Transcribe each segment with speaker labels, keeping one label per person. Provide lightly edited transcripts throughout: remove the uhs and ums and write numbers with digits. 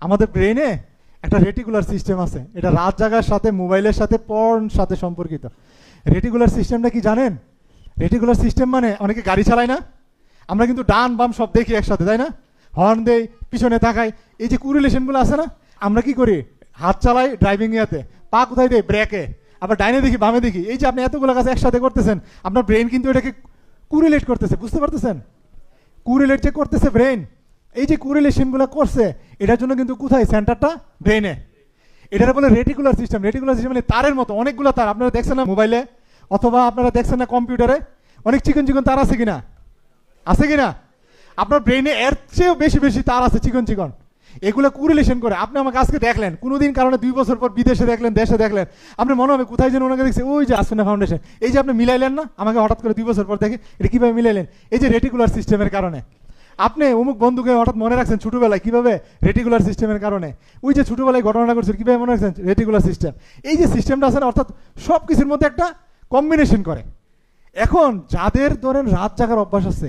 Speaker 1: আমাদের ব্রেইনে একটা reticular system আছে, এটা রাত জাগার সাথে, মোবাইলের সাথে, পর্ন সাথে সম্পর্কিত। রেটিকুলার সিস্টেমটা কি জানেন? রেটিকুলার সিস্টেম মানে অনেকে গাড়ি চালায় না, আমরা কিন্তু ডান বাম সব দেখি একসাথে, তাই না? হর্ন দেই, পিছনে তাকাই, এই যে কুরিলেশনগুলো আছে না, আমরা কি করি? হাত চালাই ড্রাইভিং ইয়াতে, পা কোথায় দেয়? ব্রেকে, আবার ডাইনে দেখি বামে দেখি। এই যে আপনি এতগুলো কাজ একসাথে করতেছেন, আপনার ব্রেন কিন্তু এটাকে কুরিলেট করতেছে, বুঝতে পারতেছেন? কুরিলেট যে করতেছে ব্রেন, এই যে কুরিলেশনগুলো করছে, এটার জন্য কিন্তু কোথায় সেন্টারটা? ব্রেনে। এটার বলে রেটিকুলার সিস্টেম। রেটিকুলার সিস্টেম মানে তারের মতো অনেকগুলো তার, আপনারা দেখছেন না মোবাইলে, অথবা আপনারা দেখছেন না কম্পিউটারে, অনেক চিকন চিকন তার আছে কিনা? আছে কিনা? আপনার ব্রেনে এর চেয়েও বেশি বেশি তার আছে, চিকন চিকন। এগুলো কুরিলেশন করে। আপনি আমাকে আজকে দেখলেন, কোনোদিন কারণে 2 বছর পর বিদেশে দেখলেন, দেশে দেখলেন, আপনি মনে হবে কোথায় যেন ওনাকে দেখছে, ওই যে আসফিনা ফাউন্ডেশন। এই যে আপনি মিলাইলেন না, আমাকে হঠাৎ করে 2 বছর পর দেখে, এটা কিভাবে মিলাইলেন? এই যে রেটিকুলার সিস্টেমের কারণে। আপনি অমুক বন্ধুকে হঠাৎ মনে রাখছেন ছোটবেলায়, কিভাবে? রেটিকুলার সিস্টেমের কারণে। ওই যে ছোটবেলায় ঘটনাটা করছেন, কিভাবে মনে রাখছেন? Reticular system. এই যে সিস্টেমটা আছে না, অর্থাৎ সব কিছুর মধ্যে একটা কম্বিনেশন করে। এখন যাদের ধরেন রাত জাগার অভ্যাস আছে,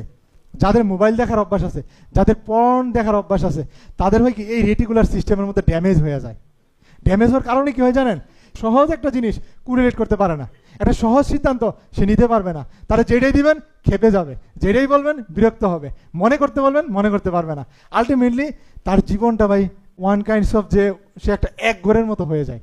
Speaker 1: যাদের মোবাইল দেখার অভ্যাস আছে, যাদের পর্ন দেখার অভ্যাস আছে, তাদের হয় কি এই রেটিকুলার সিস্টেমের মধ্যে ড্যামেজ হয়ে যায়। ড্যামেজ হওয়ার কারণে কি হয় জানেন? সহজ একটা জিনিস কুরিলেট করতে পারে না, একটা সহজ সিদ্ধান্ত সে নিতে পারবে না। তারা যেটাই দিবেন খেপে যাবে, যেটাই বলবেন বিরক্ত হবে, মনে করতে বলবেন মনে করতে পারবে না। আলটিমেটলি তার জীবনটা ভাই ওয়ান কাইন্ডস অফ, যে সে একটা এক ঘরের মতো হয়ে যায়।